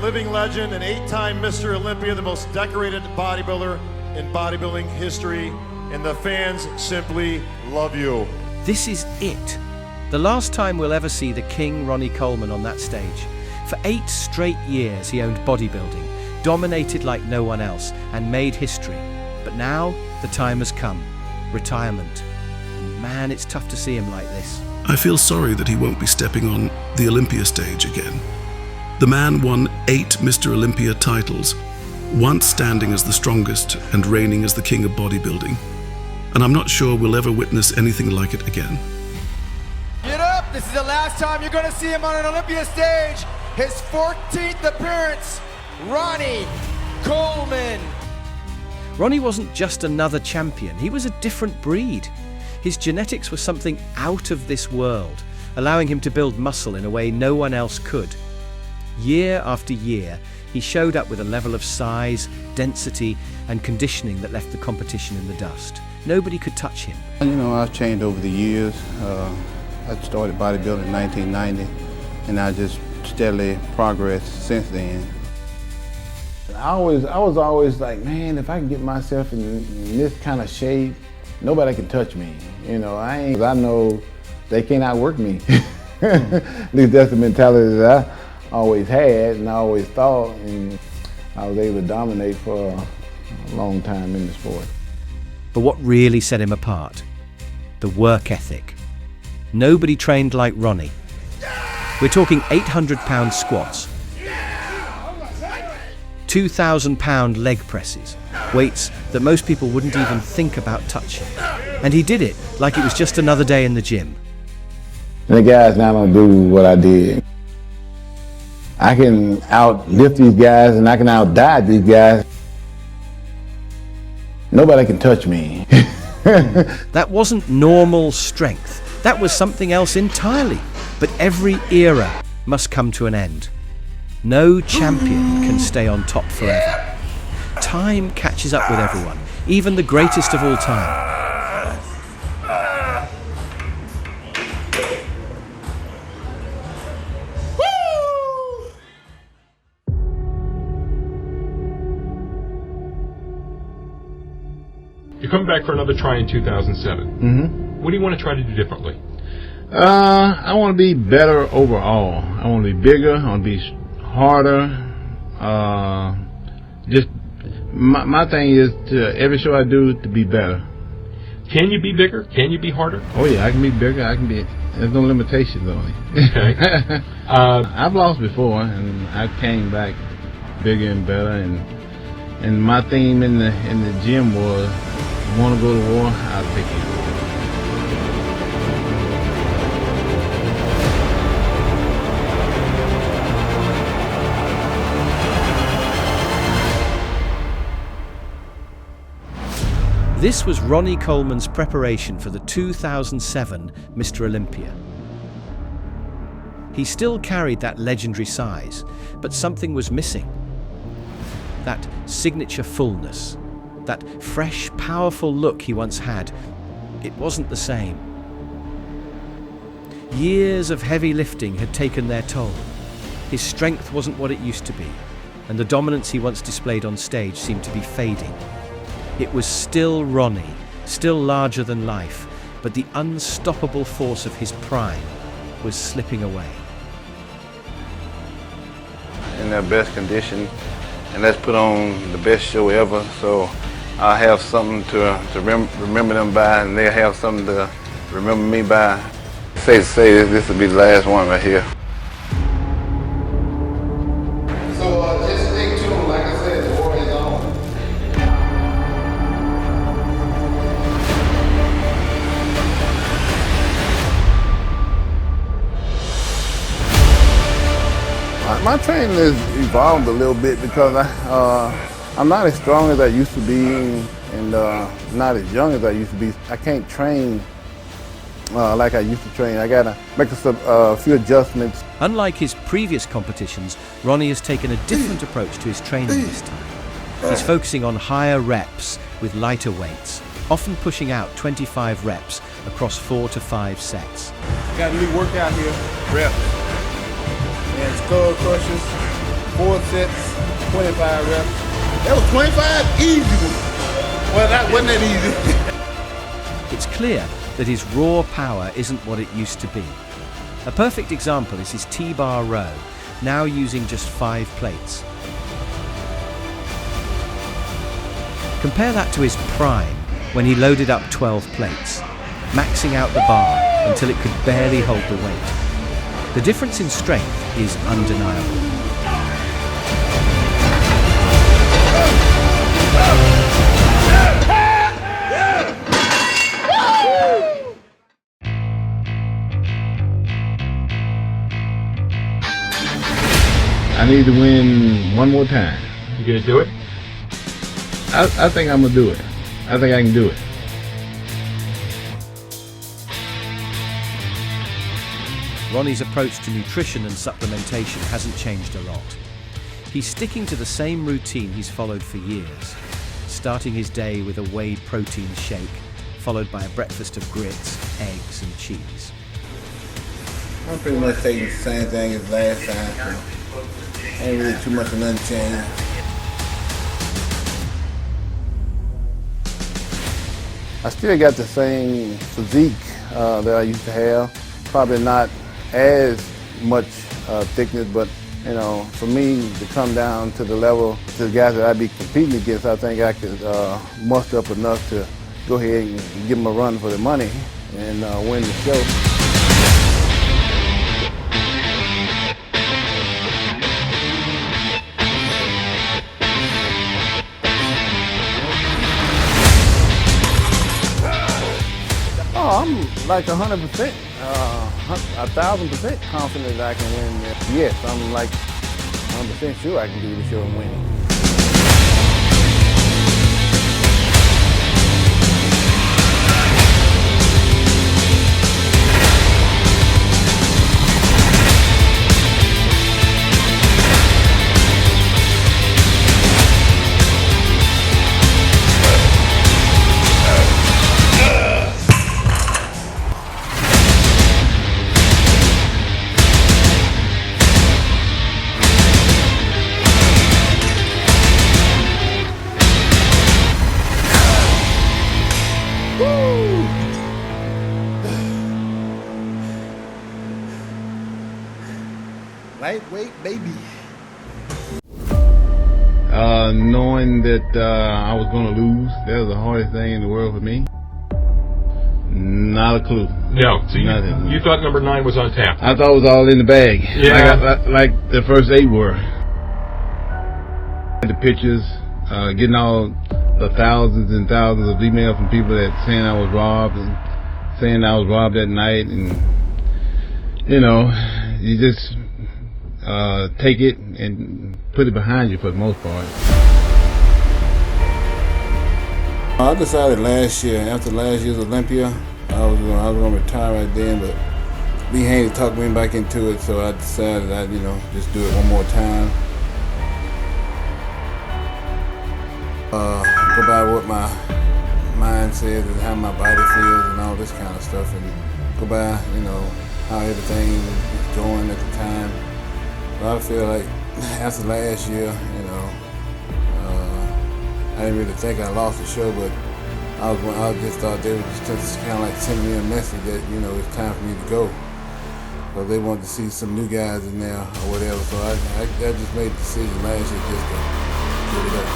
living legend, an 8-time Mr. Olympia, the most decorated bodybuilder in bodybuilding history, and the fans simply love you. This is it. The last time we'll ever see the King Ronnie Coleman on that stage. For 8 straight years he owned bodybuilding, dominated like no one else, and made history. But now the time has come. Retirement. And man, it's tough to see him like this. I feel sorry that he won't be stepping on the Olympia stage again. The man won 8 Mr. Olympia titles, once standing as the strongest and reigning as the king of bodybuilding. And I'm not sure we'll ever witness anything like it again. Get up! This is the last time you're going to see him on an Olympia stage. His 14th appearance, Ronnie Coleman. Ronnie wasn't just another champion, he was a different breed. His genetics were something out of this world, allowing him to build muscle in a way no one else could. Year after year, he showed up with a level of size, density, and conditioning that left the competition in the dust. Nobody could touch him. You know, I've changed over the years. I started bodybuilding in 1990, and I just steadily progressed since then. I was always like, man, if I can get myself in this kind of shape, nobody can touch me. You know, I know they can't outwork me. At least that's the mentality that I always had and I always thought, and I was able to dominate for a long time in the sport. But what really set him apart? The work ethic. Nobody trained like Ronnie. We're talking 800-pound squats, 2,000-pound leg presses, weights that most people wouldn't even think about touching. And he did it like it was just another day in the gym. The guys now don't do what I did. I can outlift these guys and I can outdive these guys. Nobody can touch me. That wasn't normal strength. That was something else entirely. But every era must come to an end. No champion can stay on top forever. Time catches up with everyone, even the greatest of all time. You're coming back for another try in 2007. Mm-hmm. What do you want to try to do differently? I want to be better overall. I want to be bigger. I want to be harder. Just my thing is to every show I do to be better. Can you be bigger? Can you be harder? Oh yeah, I can be bigger. I can be. There's no limitations on it. Okay. I've lost before, and I came back bigger and better. And my theme in the gym was, want to go to war? I'll take you. This was Ronnie Coleman's preparation for the 2007 Mr. Olympia. He still carried that legendary size, but something was missing. That signature fullness, that fresh, powerful look he once had, it wasn't the same. Years of heavy lifting had taken their toll. His strength wasn't what it used to be, and the dominance he once displayed on stage seemed to be fading. It was still Ronnie, still larger than life, but the unstoppable force of his prime was slipping away. In their best condition, and let's put on the best show ever, so I'll have something to remember them by, and they'll have something to remember me by. Say this will be the last one right here. So just stay tuned, like I said, the war is on. My training has evolved a little bit because I'm not as strong as I used to be, and not as young as I used to be. I can't train like I used to train. I gotta make a few adjustments. Unlike his previous competitions, Ronnie has taken a different approach to his training this time. He's focusing on higher reps with lighter weights, often pushing out 25 reps across 4 to 5 sets. Got a new workout here, reps. And skull crushers, 4 sets, 25 reps. That was 25 easy ones. Well, that wasn't that easy. It's clear that his raw power isn't what it used to be. A perfect example is his T-bar row, now using just 5 plates. Compare that to his prime, when he loaded up 12 plates, maxing out the bar until it could barely hold the weight. The difference in strength is undeniable. I need to win one more time. You gonna do it? I think I'm gonna do it. I think I can do it. Ronnie's approach to nutrition and supplementation hasn't changed a lot. He's sticking to the same routine he's followed for years, starting his day with a whey protein shake, followed by a breakfast of grits, eggs and cheese. I'm pretty much taking the same thing as last time, so ain't really too much of nothing changed. I still got the same physique that I used to have. Probably not as much thickness, but you know, for me to come down to the level to the guys that I'd be competing against, I think I could muster up enough to go ahead and give them a run for the money and win the show. Oh, I'm like 100%, 1,000% confident that I can win this. Yes, I'm like 100% sure I can do the show and win. Lightweight, baby. Knowing that I was going to lose, that was the hardest thing in the world for me. Not a clue. No. So Nothing. you thought number 9 was on tap? I thought it was all in the bag. Yeah. Like the first 8 were. The pictures, getting all the thousands and thousands of emails from people that saying I was robbed and saying I was robbed that night, and you know, you just take it and put it behind you for the most part. I decided last year, after last year's Olympia, I was going to retire right then, but B. Haney talked me back into it, so I decided I'd, just do it one more time. Go by what my mind says and how my body feels and all this kind of stuff, and go by, how everything was going at the time. But I feel like after last year, I didn't really think I lost the show, but I just thought they were just kind of like sending me a message that, it's time for me to go. So they wanted to see some new guys in there or whatever. So I just made the decision last year just to give it up.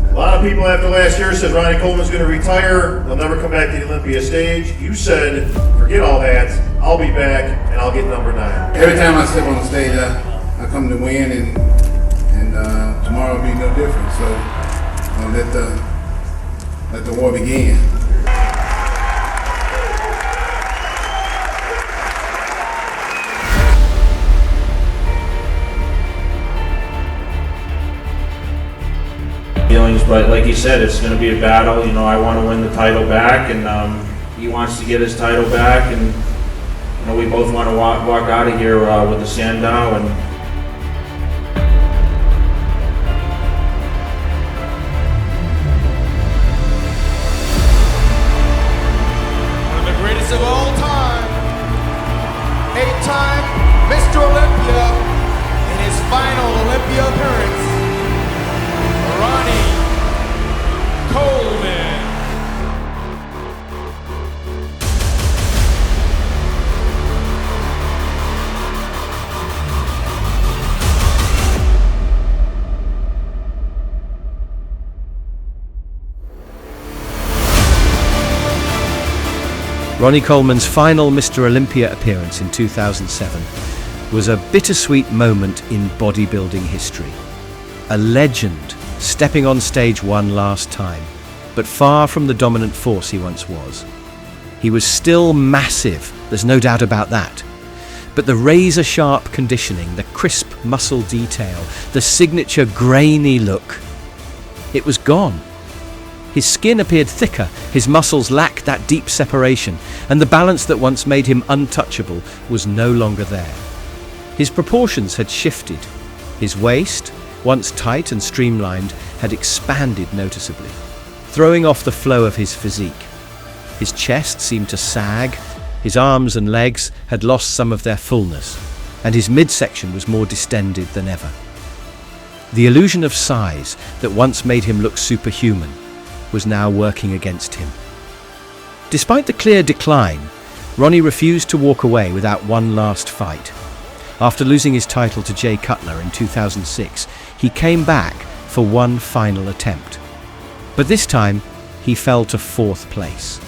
A lot of people after last year said Ronnie Coleman's going to retire. He'll never come back to the Olympia stage. You said, forget all that. I'll be back and I'll get number 9. Every time I step on the stage, I come to win, and tomorrow will be no different. So let the war begin. But like he said, it's going to be a battle. I want to win the title back, and he wants to get his title back, and we both want to walk out of here with the Sandow. And Olympia appearance, Ronnie Coleman. Ronnie Coleman's final Mr. Olympia appearance in 2007 was a bittersweet moment in bodybuilding history. A legend stepping on stage one last time, but far from the dominant force he once was. He was still massive, there's no doubt about that. But the razor-sharp conditioning, the crisp muscle detail, the signature grainy look, it was gone. His skin appeared thicker, his muscles lacked that deep separation, and the balance that once made him untouchable was no longer there. His proportions had shifted. His waist, once tight and streamlined, had expanded noticeably, throwing off the flow of his physique. His chest seemed to sag, his arms and legs had lost some of their fullness, and his midsection was more distended than ever. The illusion of size that once made him look superhuman was now working against him. Despite the clear decline, Ronnie refused to walk away without one last fight. After losing his title to Jay Cutler in 2006, he came back for one final attempt. But this time, he fell to 4th place.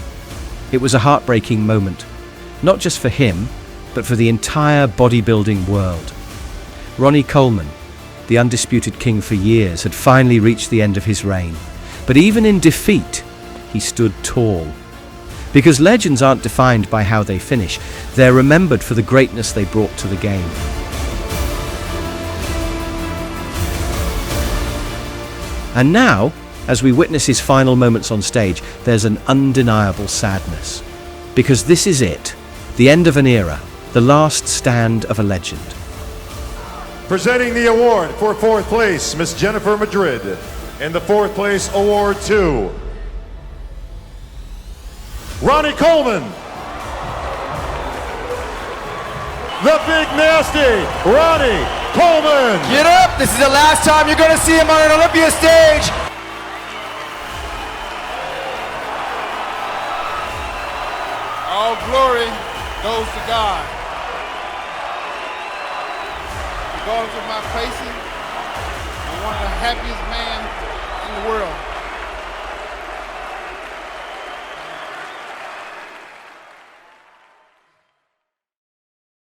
It was a heartbreaking moment, not just for him, but for the entire bodybuilding world. Ronnie Coleman, the undisputed king for years, had finally reached the end of his reign. But even in defeat, he stood tall. Because legends aren't defined by how they finish, they're remembered for the greatness they brought to the game. And now, as we witness his final moments on stage, there's an undeniable sadness. Because this is it, the end of an era, the last stand of a legend. Presenting the award for 4th place, Miss Jennifer Madrid. And the 4th place award to Ronnie Coleman. The Big Nasty, Ronnie Coleman. Get up! This is the last time you're going to see him on an Olympia stage. All glory goes to God. Regardless of my placing, I'm one of the happiest men